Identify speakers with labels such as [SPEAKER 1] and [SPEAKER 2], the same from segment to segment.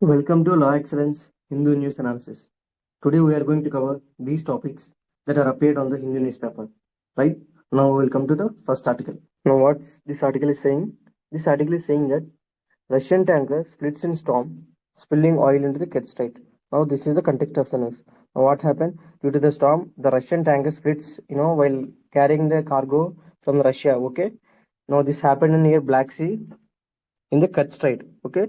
[SPEAKER 1] Welcome to Law Excellence Hindu News Analysis. Today we are going to cover these topics that are appeared on the Hindu newspaper. Right? Now we will come to the first article. Now what's this article is saying? This article is saying that Russian tanker splits in storm, spilling oil into the Kerch Strait. Now this is the context of the news. Now what happened? Due to the storm, the Russian tanker splits, while carrying the cargo from Russia. Okay. Now this happened near Black Sea in the Kerch Strait. Okay.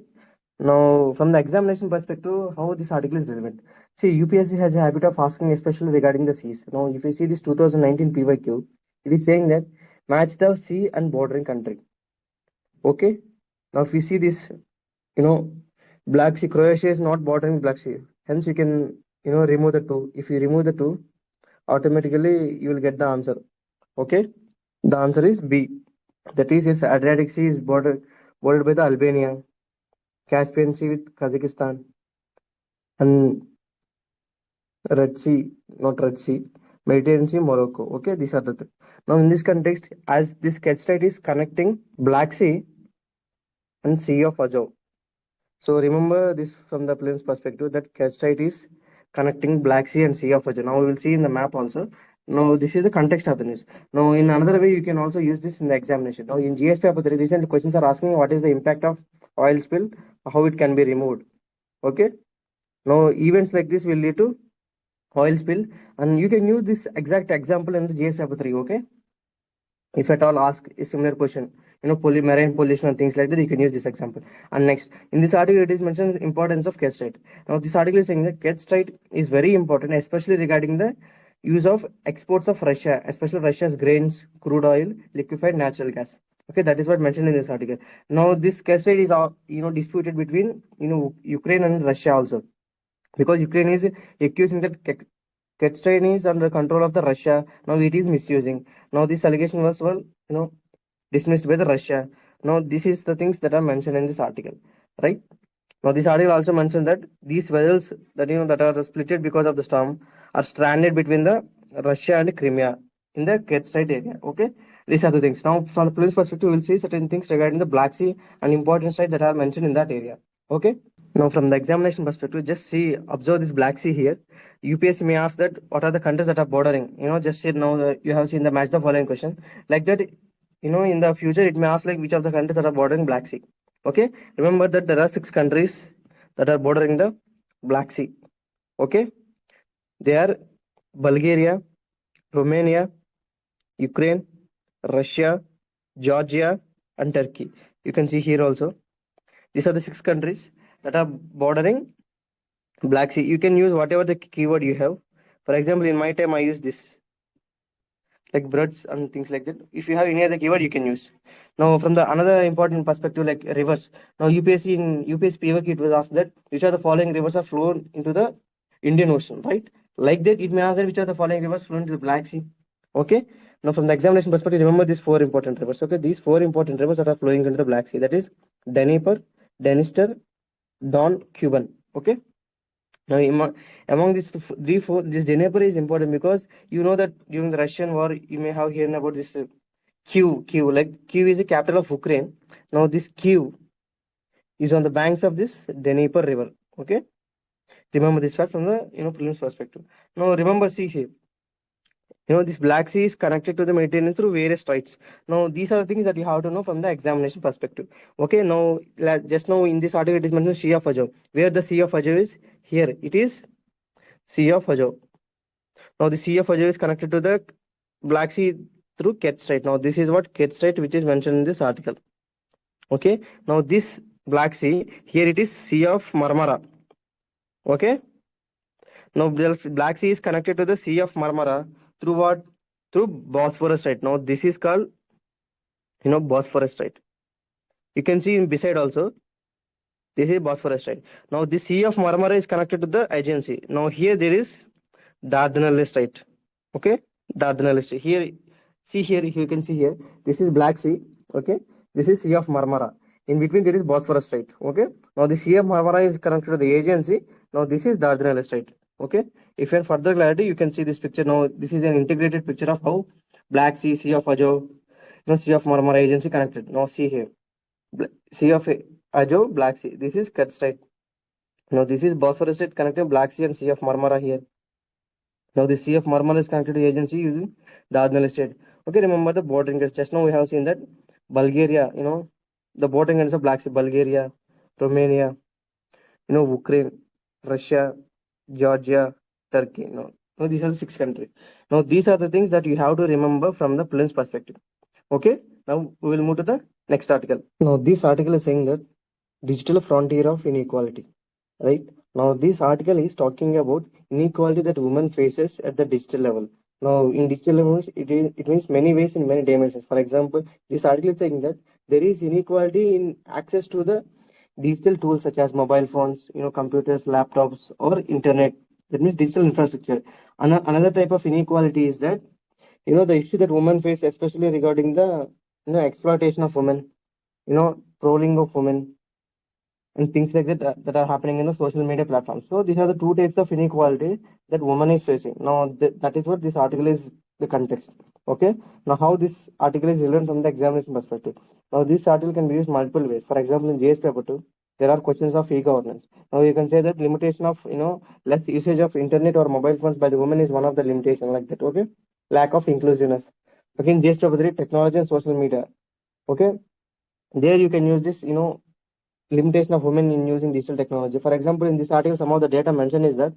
[SPEAKER 1] Now, from the examination perspective, how this article is relevant? See, UPSC has a habit of asking, especially regarding the seas. Now, if you see this 2019 PYQ, it is saying that match the sea and bordering country. Okay. Now, if you see this, you know, Black Sea, Croatia is not bordering Black Sea. Hence, you can, remove the two. If you remove the two, automatically you will get the answer. Okay. The answer is B. That is, yes, Adriatic Sea is bordered by the Albania, Caspian Sea with Kazakhstan, and Red Sea, not Red Sea, Mediterranean Sea, Morocco. Okay, these are the now in this context, as this Kerch Strait is connecting Black Sea and Sea of Azov. So remember this from the plane's perspective that Kerch Strait is connecting Black Sea and Sea of Azov. Now we will see in the map also. Now this is the context of the news. Now in another way, you can also use this in the examination. Now in GS paper, the recent questions are asking what is the impact of oil spill, how it can be removed. Okay. Now events like this will lead to oil spill, and you can use this exact example in the GS paper 3. Okay, if at all ask a similar question, marine pollution and things like that, you can use this example. And next, in this article, it is mentioned the importance of Kerch Strait. Now this article is saying that Kerch Strait is very important, especially regarding the use of exports of Russia, especially Russia's grains, crude oil, liquefied natural gas. Okay, that is what mentioned in this article. Now this Kerch Strait is disputed between Ukraine and Russia also, because Ukraine is accusing that Kerch Strait is under control of the Russia. Now it is misusing. Now this allegation was dismissed by the Russia. Now this is the things that are mentioned in this article, right? Now this article also mentioned that these vessels that are splitted because of the storm are stranded between the Russia and Crimea in the Kerch Strait area. Okay, these are the things. Now from the police perspective, we'll see certain things regarding the Black Sea and important sites that are mentioned in that area. Okay. Now, from the examination perspective, just see, observe this Black Sea here. UPSC may ask that what are the countries that are bordering? Just say now you have seen the match the following question. Like that, in the future, it may ask like which of the countries that are bordering Black Sea. Okay. Remember that there are 6 countries that are bordering the Black Sea. Okay. They are Bulgaria, Romania, Ukraine, Russia, Georgia, and Turkey. You can see here also. These are the 6 countries that are bordering Black Sea. You can use whatever the keyword you have. For example, in my time, I use this, like birds and things like that. If you have any other keyword, you can use. Now, from the another important perspective, like rivers. Now, UPSC PWQ, it was asked that which are the following rivers are flown into the Indian Ocean, right? Like that, it may ask that which are the following rivers flow into the Black Sea. Okay. Now, from the examination perspective, remember these 4 important rivers. Okay, these 4 important rivers that are flowing into the Black Sea. That is Dnieper, Dniester, Don, Cuban. Okay. Now, among these three, four, this Dnieper is important because you know that during the Russian war, you may have heard about this Kyiv. Like Kyiv is the capital of Ukraine. Now, this Kyiv is on the banks of this Dnieper River. Okay, remember this fact from the prelims perspective. Now, remember, see here. This Black Sea is connected to the Mediterranean through various straits. Now, these are the things that you have to know from the examination perspective. Okay, now, just now in this article, it is mentioned Sea of Azov. Where the Sea of Azov is? Here, it is Sea of Azov. Now, the Sea of Azov is connected to the Black Sea through Kerch Strait. Now, this is what Kerch Strait, which is mentioned in this article. Okay, now this Black Sea, here it is Sea of Marmara. Okay, now the Black Sea is connected to the Sea of Marmara through what? Through Bosphorus Strait. Now, this is called, Bosphorus Strait. You can see beside also, this is Bosphorus Strait. Now, the Sea of Marmara is connected to the Aegean Sea. Now, here there is Dardanelles Strait. Okay, Dardanelles Strait. Here, see here, you can see here, this is Black Sea. Okay, this is Sea of Marmara. In between, there is Bosphorus Strait. Okay, now the Sea of Marmara is connected to the Aegean Sea. Now, this is Dardanelles Strait. Okay, if you want further clarity, you can see this picture. Now, this is an integrated picture of how Black Sea, Sea of Azov, Sea of Marmara, Aegean Sea connected. Now, see here, Sea of Azov, Black Sea. This is Kerch Strait. Now this is Bosphorus Strait connecting Black Sea and Sea of Marmara here. Now the Sea of Marmara is connected to agency using Dardanelles Strait. Okay, remember the bordering countries. Just now we have seen that Bulgaria, the bordering countries of Black Sea, Bulgaria, Romania, Ukraine, Russia, Georgia, Turkey. Now these are the 6 countries. Now these are the things that you have to remember from the prelims perspective. Okay, now we will move to the next article. Now this article is saying that digital frontier of inequality, right? Now this article is talking about inequality that women faces at the digital level. Now in digital levels, it means many ways in many dimensions. For example, this article is saying that there is inequality in access to the digital tools such as mobile phones, computers, laptops, or internet. That means digital infrastructure. Another type of inequality is that the issue that women face, especially regarding the exploitation of women, trolling of women, and things like that that are happening in the social media platforms. So these are the two types of inequality that woman is facing. Now that is what this article is the context. Okay. Now how this article is relevant from the examination perspective. Now this article can be used multiple ways. For example, in JS paper 2, there are questions of e-governance. Now you can say that limitation of less usage of internet or mobile phones by the woman is one of the limitation like that. Okay. Lack of inclusiveness. Again, JS paper 3, technology and social media. Okay. There you can use this limitation of women in using digital technology. For example, in this article, some of the data mentioned is that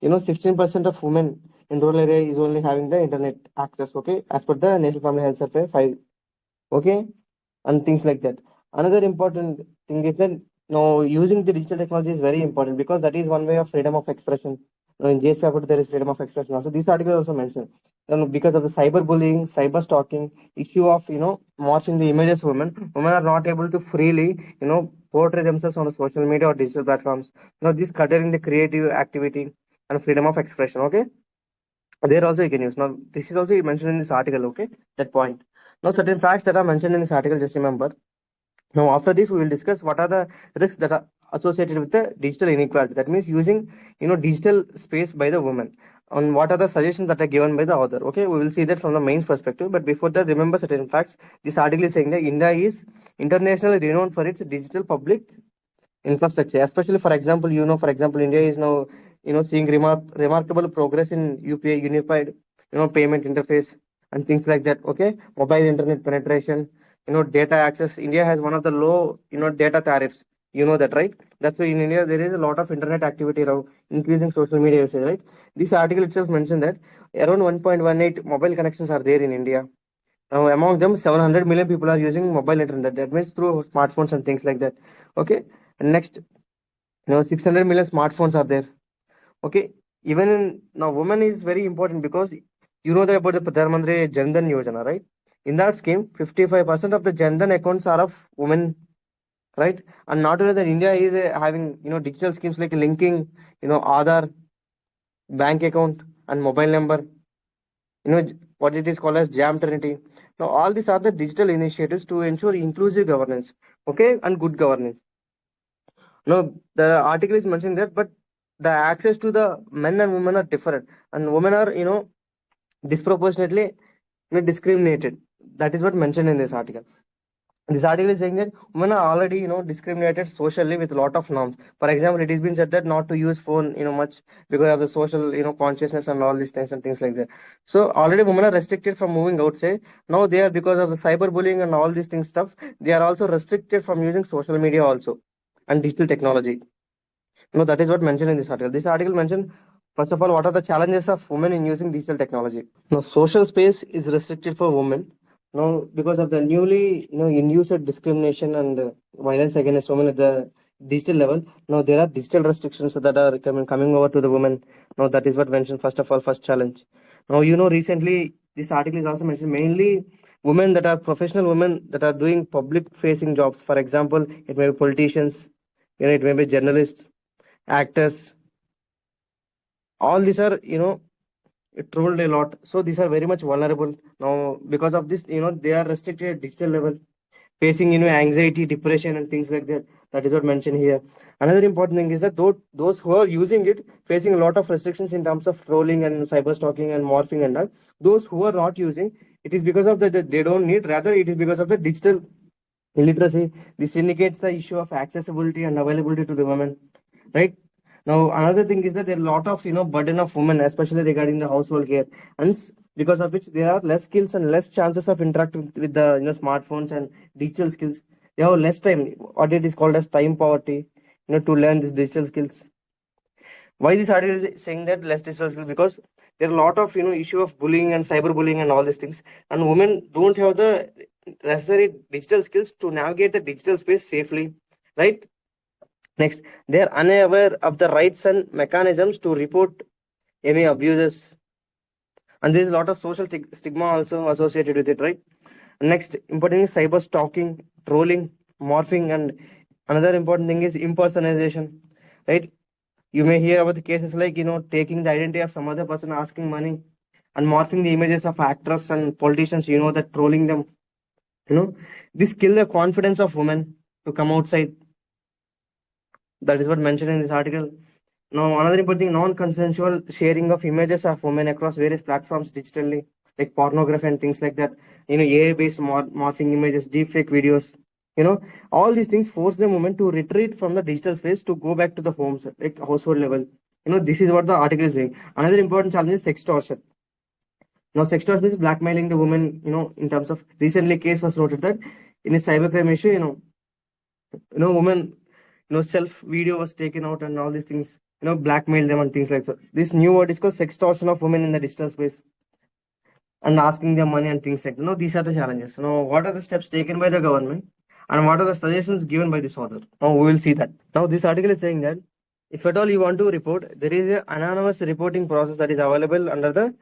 [SPEAKER 1] 16% of women in rural area is only having the internet access. Okay, as per the National Family Health Survey 5. Okay, and things like that. Another important thing is that using the digital technology is very important because that is one way of freedom of expression. In JS paper, there is freedom of expression. Also, this article also mentioned because of the cyberbullying, cyber stalking, issue of morphing the images of women are not able to freely portray themselves on the social media or digital platforms. This curtailing the creative activity and freedom of expression. Okay, there also you can use. Now this is also mentioned in this article. Okay, that point. Now certain facts that are mentioned in this article, just remember. Now, after this, we will discuss what are the risks that are associated with the digital inequality. That means using, digital space by the women. And what are the suggestions that are given by the author? Okay, we will see that from the mains perspective. But before that, remember certain facts. This article is saying that India is internationally renowned for its digital public infrastructure. Especially, for example, India is now, seeing remarkable progress in UPI, unified, payment interface and things like that. Okay, mobile internet penetration, data access. India has one of the low, data tariffs. You know that, right? That's why in India there is a lot of internet activity around increasing social media usage, right? This article itself mentioned that around 1.18 mobile connections are there in India. Now, among them, 700 million people are using mobile internet. That means through smartphones and things like that. Okay. And next, 600 million smartphones are there. Okay. Even in now, women is very important because you know that about the Pradhan Mantri Jan Dhan Yojana, right? In that scheme, 55% of the Jan Dhan accounts are of women, right? And not only that, India is having digital schemes like linking Aadhaar, bank account, and mobile number. What it is called as Jam Trinity. Now, all these are the digital initiatives to ensure inclusive governance, okay, and good governance. Now, the article is mentioning that, but the access to the men and women are different, and women are, disproportionately discriminated. That is what mentioned in this article. This article is saying that women are already discriminated socially with a lot of norms. For example, it has been said that not to use phone much because of the social consciousness and all these things and things like that. So already women are restricted from moving outside. Now they are, because of the cyberbullying and all these things stuff, they are also restricted from using social media also and digital technology. That is what mentioned in this article. This article mentioned, first of all, what are the challenges of women in using digital technology. Now social space is restricted for women now because of the newly induced discrimination and violence against women at the digital level. Now there are digital restrictions that are coming over to the women. Now that is what mentioned, first of all, first challenge. Now recently this article is also mentioned mainly women that are professional women that are doing public facing jobs. For example, it may be politicians, it may be journalists, actors. All these are trolled a lot, so these are very much vulnerable. Now because of this, they are restricted at digital level, facing anxiety, depression and things like that. That is what mentioned here. Another important thing is that those who are using it facing a lot of restrictions in terms of trolling and cyber stalking and morphing and all. Those who are not using, it is because of that they don't need, rather it is because of the digital illiteracy. This indicates the issue of accessibility and availability to the women, right? Now, another thing is that there are a lot of burden of women, especially regarding the household care, and because of which there are less skills and less chances of interacting with the smartphones and digital skills. They have less time. What it is called as time poverty, to learn these digital skills. Why this article is saying that less digital skills? Because there are a lot of issue of bullying and cyberbullying and all these things, and women don't have the necessary digital skills to navigate the digital space safely, right? Next, they are unaware of the rights and mechanisms to report any abuses, and there is a lot of social stigma also associated with it, right? Next, important is cyber stalking, trolling, morphing, and another important thing is impersonation, right? You may hear about the cases like taking the identity of some other person, asking money, and morphing the images of actors and politicians. That trolling them. This kill the confidence of women to come outside. That is what mentioned in this article. Now, another important thing, non-consensual sharing of images of women across various platforms digitally, like pornography and things like that. AI-based morphing images, deepfake videos. All these things force the women to retreat from the digital space to go back to the homes, like household level. This is what the article is saying. Another important challenge is sextortion. Now, sextortion is blackmailing the woman. In terms of recently, case was noted that in a cybercrime issue, woman self video was taken out and all these things, blackmail them and things like that. This new word is called sextortion of women in the digital space and asking them money and things like that. These are the challenges. What are the steps taken by the government and what are the suggestions given by this author? Now we will see that. Now this article is saying that if at all you want to report, there is an anonymous reporting process that is available under the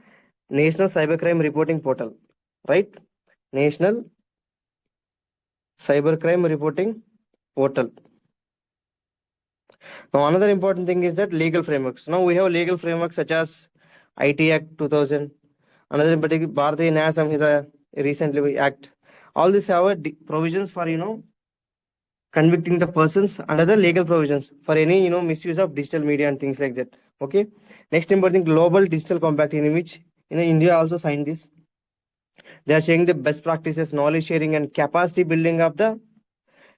[SPEAKER 1] National Cybercrime Reporting Portal, right? National Cybercrime Reporting Portal. Now, another important thing is that legal frameworks. Now, we have legal frameworks such as IT Act 2000, another in particular, Bharatiya Nyaya Samhita, recently we act. All these have provisions for, convicting the persons under the legal provisions for any, misuse of digital media and things like that. Okay. Next important thing, Global Digital Compact, in which, India also signed this. They are sharing the best practices, knowledge sharing, and capacity building of the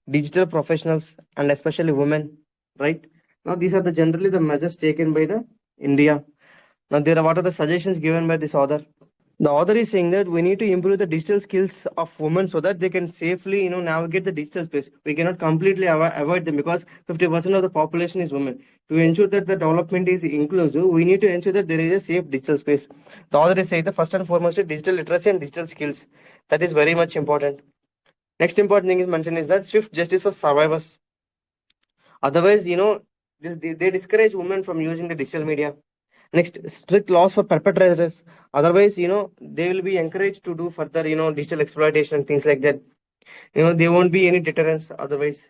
[SPEAKER 1] digital professionals and especially women, right? Now these are the generally the measures taken by the India. Now there are what are the suggestions given by this author? The author is saying that we need to improve the digital skills of women so that they can safely navigate the digital space. We cannot completely avoid them because 50% of the population is women. To ensure that the development is inclusive, we need to ensure that there is a safe digital space. The author is saying that first and foremost is digital literacy and digital skills. That is very much important. Next important thing is mentioned is that swift justice for survivors. Otherwise, they discourage women from using the digital media. Next, strict laws for perpetrators. Otherwise, they will be encouraged to do further, digital exploitation and things like that. There won't be any deterrence otherwise.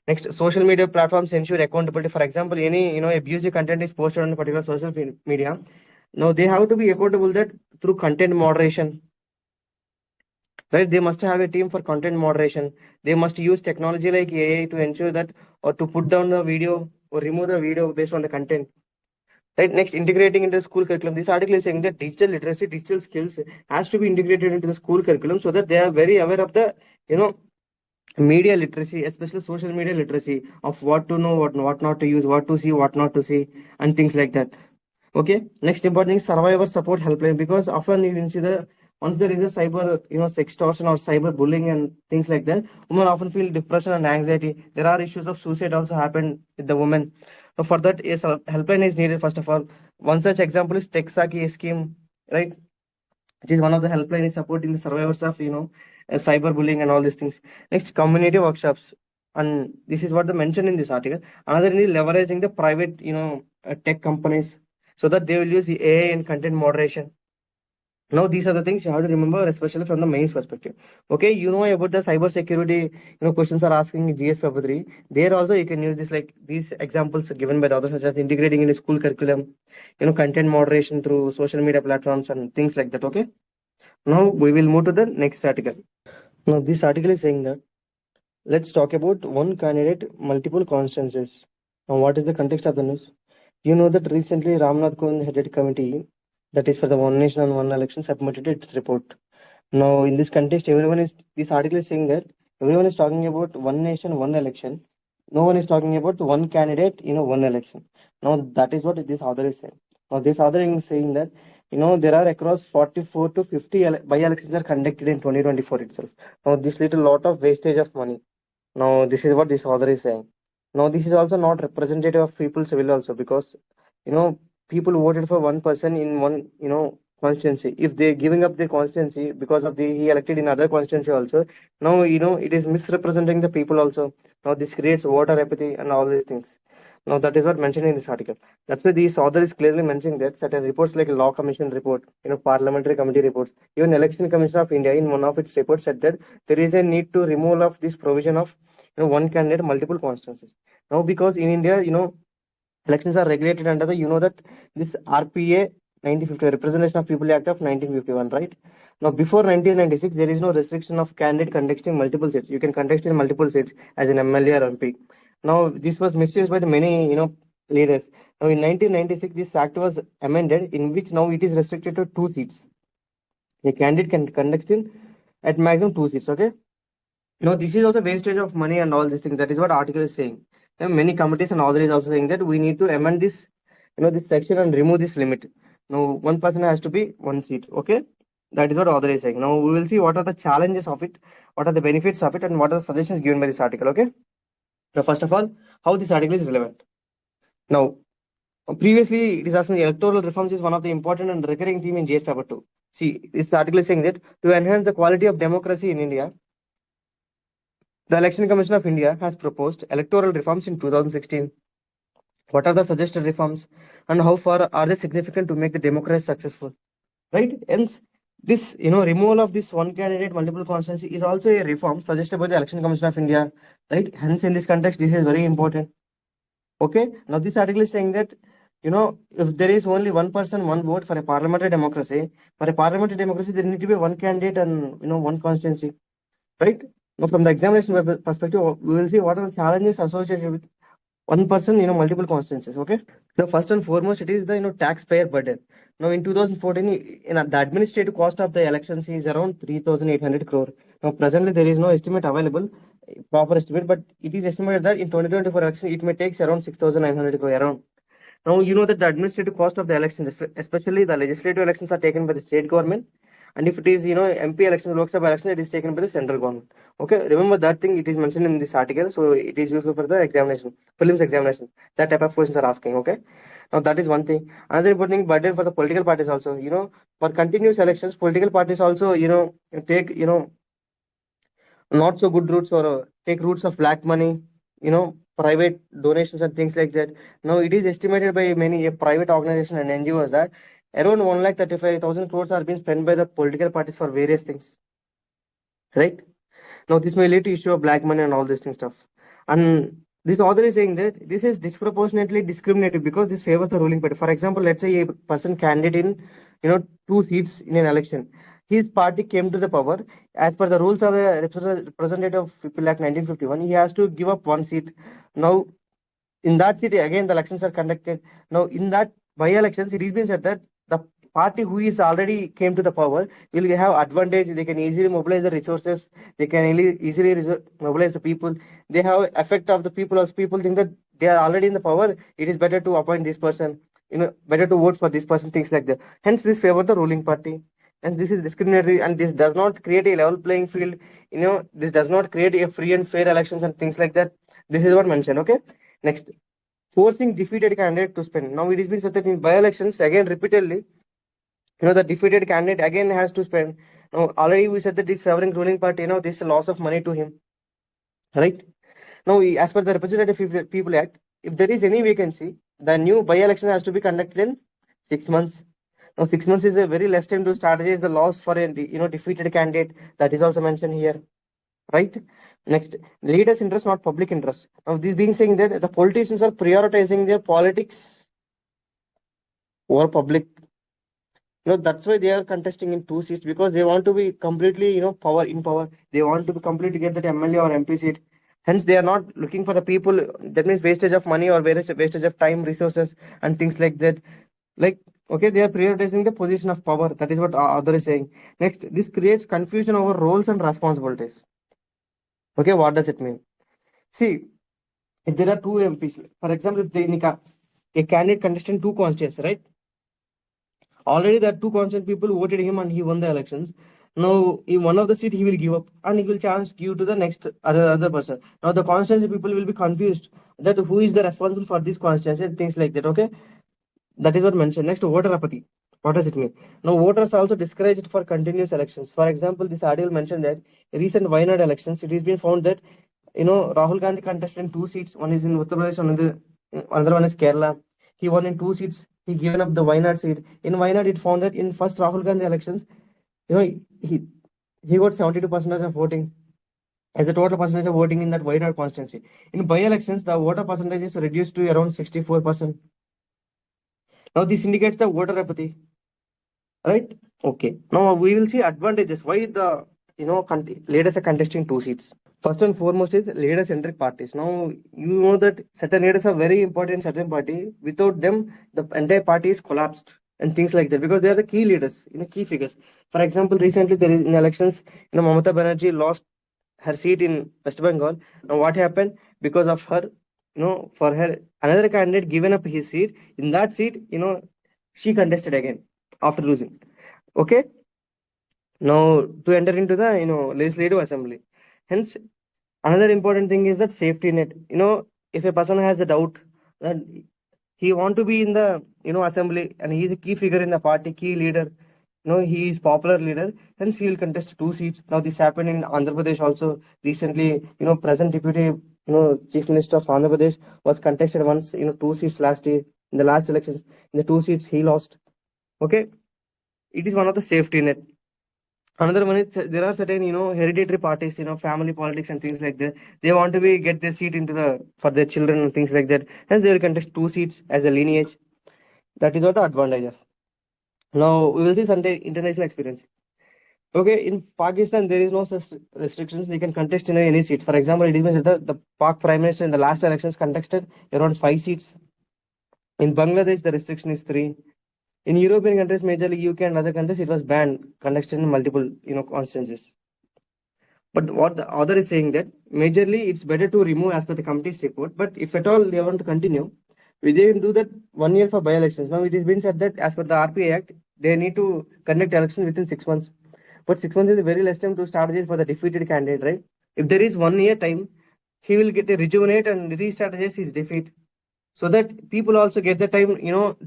[SPEAKER 1] Next, social media platforms ensure accountability. For example, any, abusive content is posted on a particular social media. Now, they have to be accountable that through content moderation, right? They must have a team for content moderation. They must use technology like AI to ensure that or to put down the video or remove the video based on the content, right? Next, integrating into the school curriculum. This article is saying that digital literacy, digital skills has to be integrated into the school curriculum so that they are very aware of the media literacy, especially social media literacy, of what to know, what not to use, what to see, what not to see, and things like that. Okay. Next important thing, survivor support helpline, because often you can see the once there is a cyber, sextortion or cyber bullying and things like that, women often feel depression and anxiety. There are issues of suicide also happen with the women. So for that, a helpline is needed. First of all, one such example is Texaki scheme, right? Which is one of the helpline is supporting the survivors of cyberbullying and all these things. Next, community workshops, and this is what they mentioned in this article. Another is leveraging the private tech companies so that they will use the AI and content moderation. Now these are the things you have to remember, especially from the mains perspective. Okay, about the cyber security. Questions are asking GS paper 3. There also you can use this like these examples given by the authors, such as integrating in a school curriculum, content moderation through social media platforms and things like that. Okay. Now we will move to the next article. Now this article is saying that let's talk about one candidate, multiple constituencies. Now what is the context of the news? That recently Ramnath Kovind headed committee that is for the One Nation and One Election submitted its report. Now in this context, this article is saying that everyone is talking about One Nation, One Election. No one is talking about one candidate, one election. Now that is what this author is saying. Now this author is saying that there are across 44 to 50 by-elections are conducted in 2024 itself. Now this little lot of wastage of money. Now this is what this author is saying. Now this is also not representative of people's will also, because you know people voted for one person in one constituency. If they giving up their constituency because of the he elected in other constituency also, now it is misrepresenting the people also. Now this creates voter apathy and all these things. Now that is what mentioned in this article. That's why this author is clearly mentioning that certain reports like Law Commission report, parliamentary committee reports, even Election Commission of India in one of its reports said that there is a need to remove of this provision of one candidate multiple constituencies. Now because in India elections are regulated under the that this RPA 1950 Representation of People Act of 1951, right? Now before 1996 there is no restriction of candidate contesting multiple seats. You can contest in multiple seats as an MLA or MP. Now this was misused by the many leaders. Now in 1996 this act was amended, in which now it is restricted to 2 seats. A candidate can contest in at maximum 2 seats. Okay. No, this is also wastage of money and all these things. That is what article is saying. And many committees and others also saying that we need to amend this, this section and remove this limit. Now, one person has to be one seat. Okay, that is what author is saying. Now we will see what are the challenges of it, what are the benefits of it, and what are the suggestions given by this article. Okay. Now, first of all, how this article is relevant. Now, previously it is asking electoral reforms is one of the important and recurring theme in JS paper 2. See, this article is saying that to enhance the quality of democracy in India, the Election Commission of India has proposed electoral reforms in 2016. What are the suggested reforms and how far are they significant to make the democracy successful? Right? Hence, this removal of this one candidate multiple constituency is also a reform suggested by the Election Commission of India. Right? Hence, in this context, this is very important. Okay. Now, this article is saying that if there is only one person, one vote for a parliamentary democracy, there need to be one candidate and one constituency. Right? Now, from the examination perspective, we will see what are the challenges associated with one person, multiple constituencies. Okay. The first and foremost, it is the taxpayer burden. Now, in 2014, the administrative cost of the elections is around 3,800 crore. Now, presently there is no estimate available, proper estimate, but it is estimated that in 2024 election it may take around 6,900 crore around. Now, that the administrative cost of the elections, especially the legislative elections, are taken by the state government. And if it is, MP elections, Lok Sabha election, it is taken by the central government. Okay, remember that thing, it is mentioned in this article. So it is useful for the examination, prelims examination. That type of questions are asking. Okay. Now that is one thing. Another important thing, burden for the political parties also. For continuous elections, political parties also, take, not so good routes or take routes of black money, private donations and things like that. Now it is estimated by many private organizations and NGOs that around 1,35,000 crores are being spent by the political parties for various things. Right? Now this may lead to issue of black money and all this thing stuff. And this author is saying that this is disproportionately discriminative because this favors the ruling party. For example, let's say a person candidate in 2 seats in an election. His party came to the power. As per the rules of the Representative People Act 1951, he has to give up one seat. Now, in that city, again, the elections are conducted. Now, in that by-elections, it is been said that the party who is already came to the power will have advantage. They can easily mobilize the resources. They can easily mobilize the people. They have effect of the people. As people think that they are already in the power, it is better to appoint this person. Better to vote for this person. Things like that. Hence, this favor the ruling party. And this is discriminatory, and this does not create a level playing field. This does not create a free and fair elections and things like that. This is what mentioned. Okay. Next, forcing defeated candidate to spend. Now it has been said that in by-elections, again repeatedly, the defeated candidate again has to spend. Now already we said that this favoring ruling party, this is a loss of money to him. Right? Now, as per the Representative People Act, if there is any vacancy, the new by-election has to be conducted in 6 months. Now, 6 months is a very less time to strategize the loss for a defeated candidate. That is also mentioned here. Right? Next, leaders' interest, not public interest. Now, this being saying that the politicians are prioritizing their politics over public. That's why they are contesting in 2 seats, because they want to be completely, power in power. They want to be completely get that MLA or MP seat. Hence, they are not looking for the people. That means wastage of money or wastage of time, resources, and things like that. Like, okay, they are prioritizing the position of power. That is what other is saying. Next, this creates confusion over roles and responsibilities. Okay, what does it mean? See, if there are two MPs, for example, if a candidate contested two constituencies, right? Already there are two constant people who voted him and he won the elections. Now, in one of the seat he will give up and he will chance give to the next other person. Now the constituency people will be confused that who is the responsible for this constituency and things like that. Okay, that is what mentioned. Next, voter apathy. What does it mean? Now, voters are also discouraged for continuous elections. For example, this article mentioned that recent Wayanad elections, it has been found that Rahul Gandhi contested in two seats. One is in Uttar Pradesh, another one is Kerala. He won in two seats. He given up the Wayanad seat. In Wayanad, it found that in first Rahul Gandhi elections, you know, he got 72% of voting as a total percentage of voting in that Wayanad constituency. In by-elections, the voter percentage is reduced to around 64%. Now, this indicates the voter apathy, right? Okay. Now we will see advantages. Why the leaders are contesting two seats. First and foremost is leader-centric parties. Now you know that certain leaders are very important in certain party. Without them, the entire party is collapsed and things like that because they are the key leaders, key figures. For example, recently there is in elections, Mamata Banerjee lost her seat in West Bengal. Now what happened? Because of her, for her another candidate given up his seat. In that seat, she contested again after losing. Okay. Now to enter into the legislative assembly. Hence, another important thing is that safety net. If a person has a doubt that he want to be in the assembly and he is a key figure in the party, key leader. He is popular leader. Hence, he will contest two seats. Now, this happened in Andhra Pradesh also recently. Present deputy, chief minister of Andhra Pradesh was contested once. Two seats last year in the last elections. In the two seats, he lost. Okay, it is one of the safety net. Another one is there are certain hereditary parties, family politics and things like that. They want to be get their seat into the for their children and things like that. Hence, they will contest two seats as a lineage. That is what the advantages. Now we will see some international experience. Okay, in Pakistan there is no such restrictions. They can contest in any seats. For example, it means that the Pak Prime Minister in the last elections contested around 5 seats. In Bangladesh, the restriction is 3. In European countries, majorly UK and other countries, it was banned, contested in multiple, constituencies. But what the author is saying that majorly it's better to remove as per the committee's report. But if at all they want to continue, we can do that 1 year for by-elections. Now it is being said that as per the RPA Act, they need to conduct elections within 6 months. But 6 months is a very less time to strategize for the defeated candidate, right? If there is 1 year time, he will get a rejuvenate and re-strategize his defeat so that people also get the time,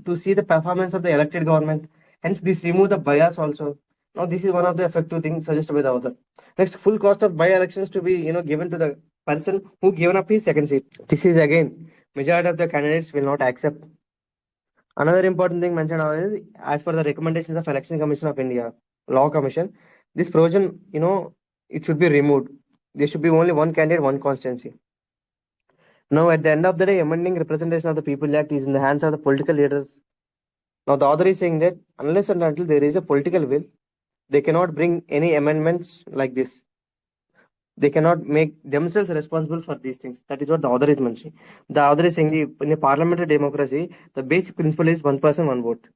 [SPEAKER 1] to see the performance of the elected government. Hence, this remove the bias also. Now, this is one of the effective things suggested by the author. Next, full cost of by-elections to be, given to the person who given up his second seat. This is again, majority of the candidates will not accept. Another important thing mentioned is, as per the recommendations of Election Commission of India, Law Commission, this provision, it should be removed. There should be only one candidate, one constituency. Now, at the end of the day, amending representation of the people act is in the hands of the political leaders. Now, the author is saying that unless and until there is a political will, they cannot bring any amendments like this. They cannot make themselves responsible for these things. That is what the author is mentioning. The author is saying in a parliamentary democracy, the basic principle is one person, one vote.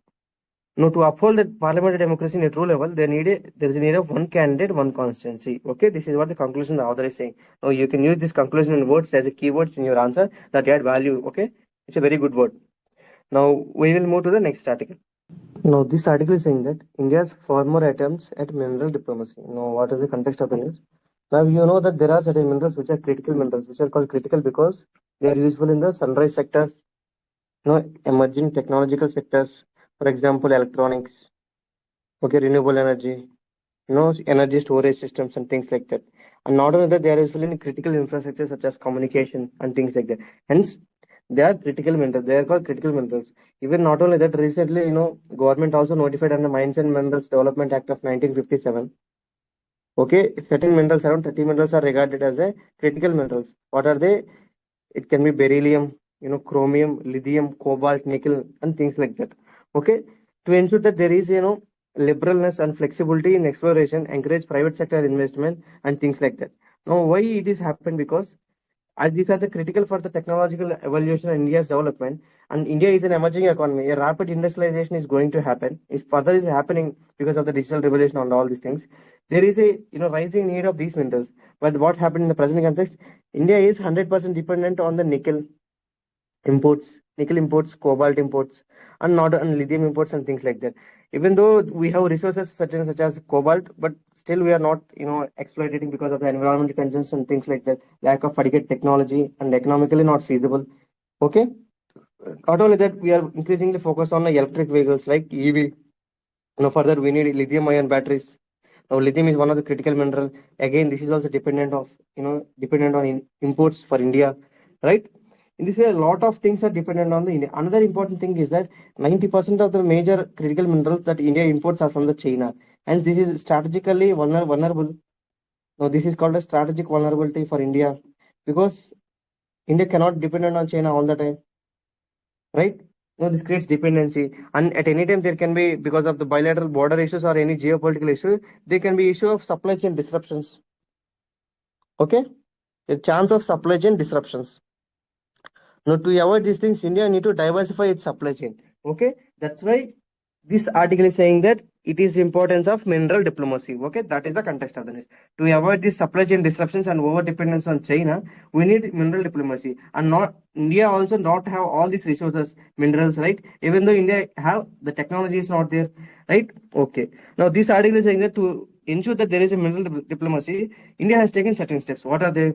[SPEAKER 1] Now, to uphold the parliamentary democracy in a true level, there is a need of one candidate, one constituency. Okay, this is what the conclusion the author is saying. Now, you can use this conclusion in words as a keywords in your answer that add value. Okay, it's a very good word. Now, we will move to the next article. Now, this article is saying that India's former attempts at mineral diplomacy. Now, what is the context of the news? Now, you know that there are certain minerals which are critical minerals, which are called critical because they are useful in the sunrise sector, emerging technological sectors, for example, electronics, okay, renewable energy, energy storage systems and things like that. And not only that, they are useful in critical infrastructure such as communication and things like that. Hence, they are critical minerals. They are called critical minerals. Even not only that, recently, government also notified under Mines and Minerals Development Act of 1957. Okay, certain minerals, around 30 minerals are regarded as a critical minerals. What are they? It can be beryllium, chromium, lithium, cobalt, nickel, and things like that. Okay, to ensure that there is, liberalness and flexibility in exploration, encourage private sector investment and things like that. Now, why it is happened? Because as these are the critical for the technological evolution and India's development. And India is an emerging economy. A rapid industrialization is going to happen. It further is happening because of the digital revolution and all these things. There is a rising need of these minerals. But what happened in the present context? India is 100% dependent on the nickel imports, cobalt imports, and not on lithium imports and things like that. Even though we have resources such as cobalt, but still we are not, exploiting because of the environmental concerns and things like that. Lack of adequate technology and economically not feasible. Okay. Not only that, we are increasingly focused on the electric vehicles like EV. Further we need lithium ion batteries. Now, lithium is one of the critical mineral. Again, this is also dependent on imports for India, right? In this way, a lot of things are dependent on the India. Another important thing is that 90% of the major critical minerals that India imports are from the China, and this is strategically vulnerable. Now, this is called a strategic vulnerability for India because India cannot depend on China all the time, right? No, this creates dependency, and at any time there can be, because of the bilateral border issues or any geopolitical issue, there can be issue of supply chain disruptions. Okay, a chance of supply chain disruptions. Now, to avoid these things, India need to diversify its supply chain. Okay, that's why this article is saying that it is the importance of mineral diplomacy. Okay, that is the context of the news. To avoid these supply chain disruptions and over dependence on China, we need mineral diplomacy. And not India also not have all these resources, minerals, right? Even though India have the technology is not there, right? Okay. Now this article is saying that to ensure that there is a mineral diplomacy, India has taken certain steps. What are they?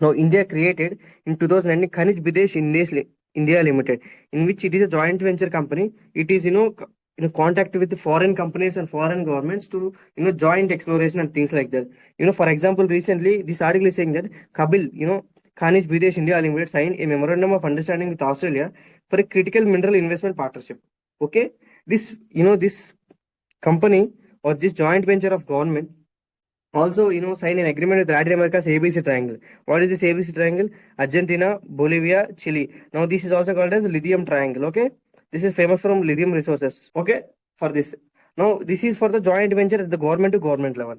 [SPEAKER 1] Now, India created in 2009 Khanij Bidesh India Limited, in which it is a joint venture company. It is, contact with the foreign companies and foreign governments to, joint exploration and things like that. For example, recently, this article is saying that Kabil, Khanij Bidesh India Limited signed a memorandum of understanding with Australia for a critical mineral investment partnership. Okay. This company or this joint venture of government also, sign an agreement with Latin America's ABC Triangle. What is this ABC Triangle? Argentina, Bolivia, Chile. Now, this is also called as lithium triangle. Okay, this is famous from lithium resources. Okay, for this. Now, this is for the joint venture at the government to government level.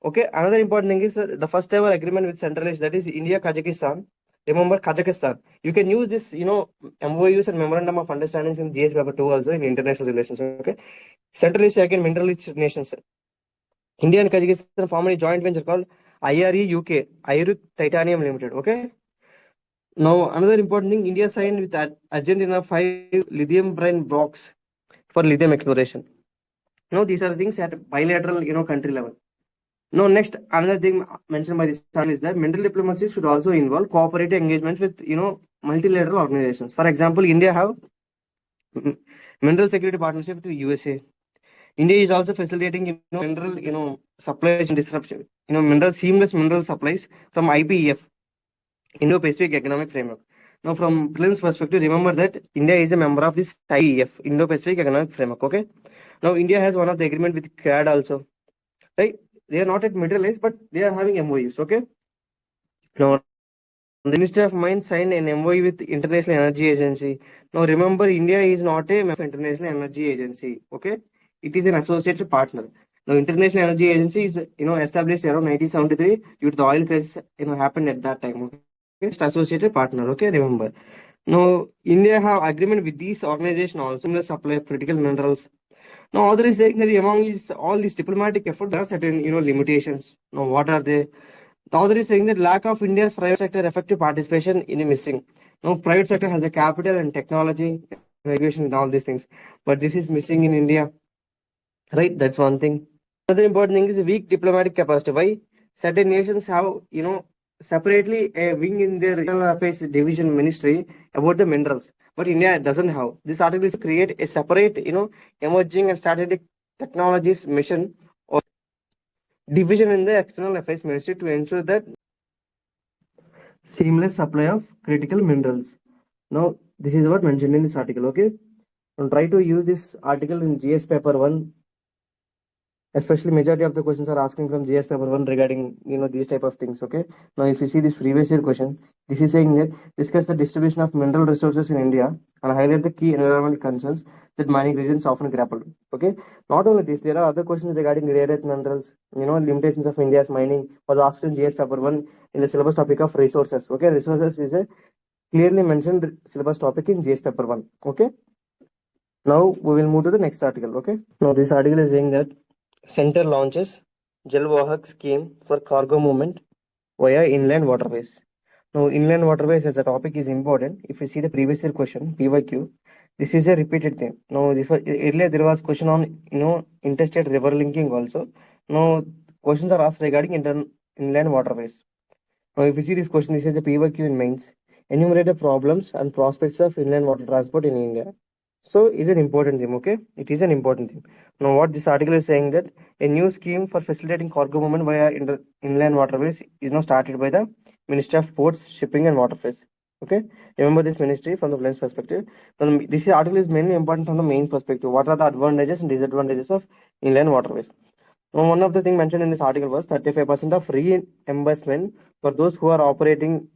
[SPEAKER 1] Okay, another important thing is the first ever agreement with Central Asia, that is India, Kazakhstan. Remember Kazakhstan. You can use this, MOUs and memorandum of understanding in GH paper 2 also in international relations. Okay, Central Asia again mineral rich nations. India and Kazakhstan formed a joint venture called IRE UK, Iru Titanium Limited. Okay. Now, another important thing, India signed with Argentina 5 lithium brine blocks for lithium exploration. Now, these are the things at bilateral, country level. Now, next, another thing mentioned by this article is that mineral diplomacy should also involve cooperative engagements with, multilateral organizations. For example, India have mineral security partnership with USA. India is also facilitating, mineral, supply chain disruption, seamless mineral supplies from IPEF, Indo-Pacific Economic Framework. Now, from Prelims perspective, remember that India is a member of this IEF, Indo-Pacific Economic Framework. Okay. Now, India has one of the agreement with CAD also, right? They are not at materialized, but they are having MOUs. Okay. Now, the Minister of Mines signed an MOU with International Energy Agency. Now, remember, India is not a member of International Energy Agency. Okay. It is an associated partner. Now, International Energy Agency is, established around 1973 due to the oil crisis, happened at that time. Okay, just associated partner. Okay, remember. Now, India have agreement with these organization also in the supply of critical minerals. Now, other is saying that among all these diplomatic effort, there are certain, limitations. Now, what are they? The other is saying that lack of India's private sector effective participation in missing. Now, private sector has the capital and technology, regulation, and all these things, but this is missing in India. Right, that's one thing. Another important thing is weak diplomatic capacity. Why? Certain nations have, separately a wing in their regional affairs division ministry about the minerals, but India doesn't have. This article is create a separate, emerging and strategic technologies mission or division in the external affairs ministry to ensure that seamless supply of critical minerals. Now, this is what mentioned in this article. Okay, and try to use this article in GS paper 1 Especially majority of the questions are asking from GS paper 1 regarding these type of things. Okay, now if you see this previous year question, this is saying that discuss the distribution of mineral resources in India and highlight the key environmental concerns that mining regions often grapple with. Okay, not only this, there are other questions regarding rare earth minerals, limitations of India's mining was asked in GS paper 1 in the syllabus topic of resources. Okay, resources is a clearly mentioned syllabus topic in GS paper 1. Okay, now we will move to the next article. Okay, now this article is saying that Center launches Jawahar scheme for cargo movement via inland waterways. Now, inland waterways as a topic is important. If you see the previous year question, PYQ, this is a repeated thing. Now, this was, earlier there was question on interstate river linking also. Now, questions are asked regarding inland waterways. Now, if you see this question, this is the PYQ in mains. Enumerate the problems and prospects of inland water transport in India. So, it's an important thing, okay? It is an important thing. Now, what this article is saying that a new scheme for facilitating cargo movement via inland waterways is now started by the Ministry of Ports, Shipping and Waterways. Okay, remember this ministry from the plane's perspective. This article is mainly important from the main perspective. What are the advantages and disadvantages of inland waterways? Now, one of the things mentioned in this article was 35% of reimbursement for those who are operating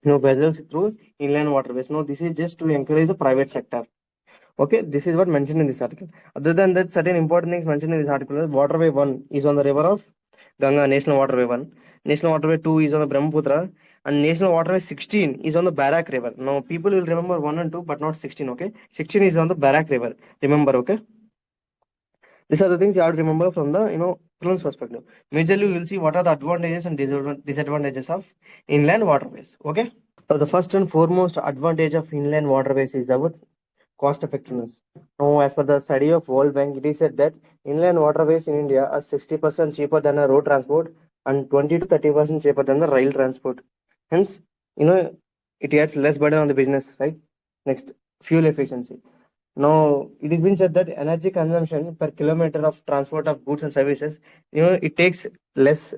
[SPEAKER 1] vessels through inland waterways. Now, this is just to encourage the private sector. Okay, this is what mentioned in this article. Other than that, certain important things mentioned in this article is Waterway 1 is on the river of Ganga, National Waterway 1. National Waterway 2 is on the Brahmaputra. And National Waterway 16 is on the Barak River. Now, people will remember 1 and 2, but not 16, okay? 16 is on the Barak River. Remember, okay? These are the things you have to remember from the, prelims perspective. Majorly, we will see what are the advantages and disadvantages of inland waterways, okay? So, the first and foremost advantage of inland waterways is about cost effectiveness. Now, as per the study of World Bank, it is said that inland waterways in India are 60% cheaper than a road transport and 20 to 30% cheaper than the rail transport. Hence, it adds less burden on the business, right? Next, fuel efficiency. Now, it has been said that energy consumption per kilometer of transport of goods and services, it takes less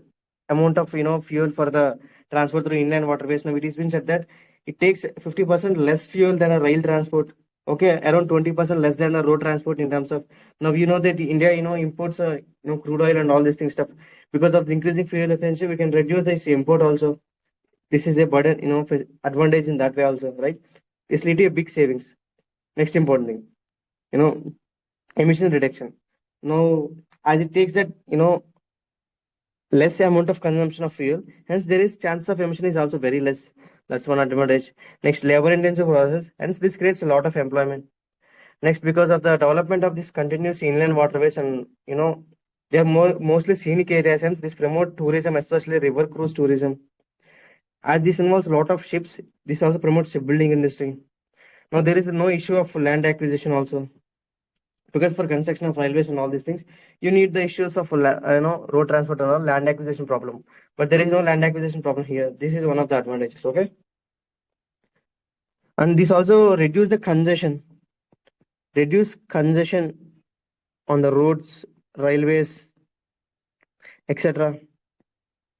[SPEAKER 1] amount of, fuel for the transport through inland waterways. Now, it has been said that it takes 50% less fuel than a rail transport. Okay, around 20% less than the road transport in terms of, now that India, imports, crude oil and all these things stuff. Because of the increasing fuel efficiency, we can reduce this import also. This is a burden, advantage in that way also, right? This lead to a big savings. Next important thing, emission reduction. Now, as it takes that, less amount of consumption of fuel, hence there is chance of emission is also very less. That's one advantage. Next, labor intensive process, hence this creates a lot of employment. Next, because of the development of this continuous inland waterways and they are mostly scenic areas, hence this promote tourism, especially river cruise tourism. As this involves a lot of ships, this also promotes shipbuilding industry. Now there is no issue of land acquisition also, because for construction of railways and all these things, you need the issues of road transport and all land acquisition problem. But there is no land acquisition problem here. This is one of the advantages. Okay, and this also reduce congestion on the roads, railways, etc.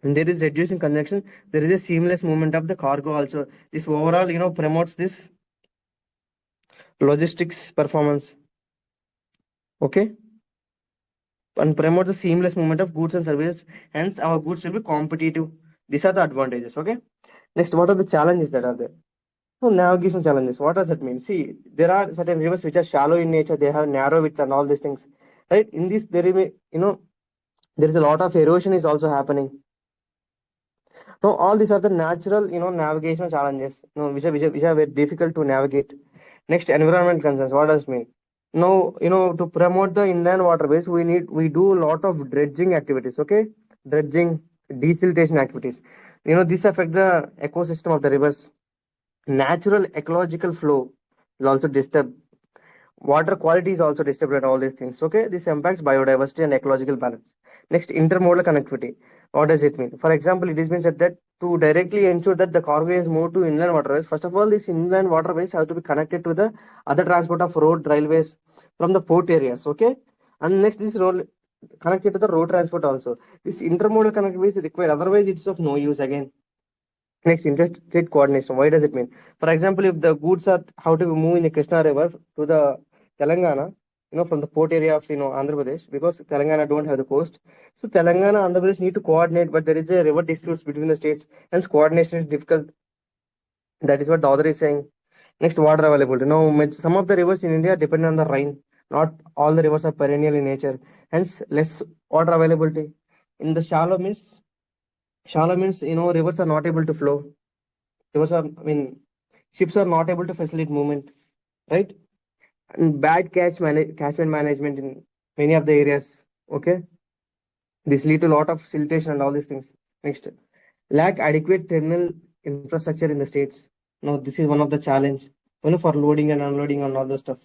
[SPEAKER 1] And there is reducing congestion. There is a seamless movement of the cargo also. This overall, promotes this logistics performance. Okay, and promotes the seamless movement of goods and services. Hence, our goods will be competitive. These are the advantages. Okay. Next, what are the challenges that are there? So navigation challenges. What does it mean? See, there are certain rivers which are shallow in nature. They have narrow width and all these things. Right? In this, there is, there is a lot of erosion is also happening. Now, all these are the natural, navigational challenges, which are very difficult to navigate. Next, environment concerns. What does it mean? Now, to promote the inland waterways, we do a lot of dredging activities. Okay, dredging, desiltation activities. This affect the ecosystem of the rivers. Natural ecological flow will also disturb. Water quality is also disturbed at all these things. Okay, this impacts biodiversity and ecological balance. Next, intermodal connectivity. What does it mean? For example, it is been said that to directly ensure that the cargo is moved to inland waterways, first of all, these inland waterways have to be connected to the other transport of road, railways from the port areas. Okay, and next, this road connected to the road transport also. This intermodal connectivity is required. Otherwise, it's of no use again. Next, interstate coordination. Why does it mean? For example, if the goods are how to move in the Krishna River to the Telangana, from the port area of Andhra Pradesh, because Telangana don't have the coast. So Telangana, Andhra Pradesh need to coordinate, but there is a river disputes between the states, hence coordination is difficult. That is what the author is saying. Next, water availability. Now, some of the rivers in India depend on the rain. Not all the rivers are perennial in nature, hence less water availability. In the shallow means rivers are not able to flow. Rivers are, ships are not able to facilitate movement, right? And bad catchment management in many of the areas. Okay, this lead to a lot of siltation and all these things. Next, lack adequate terminal infrastructure in the states. Now, this is one of the challenge. For loading and unloading and all the stuff.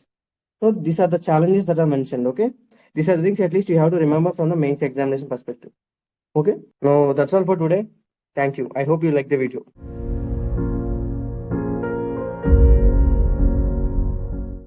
[SPEAKER 1] So these are the challenges that are mentioned. Okay, these are the things at least you have to remember from the mains examination perspective. Okay, now that's all for today. Thank you. I hope you like the video.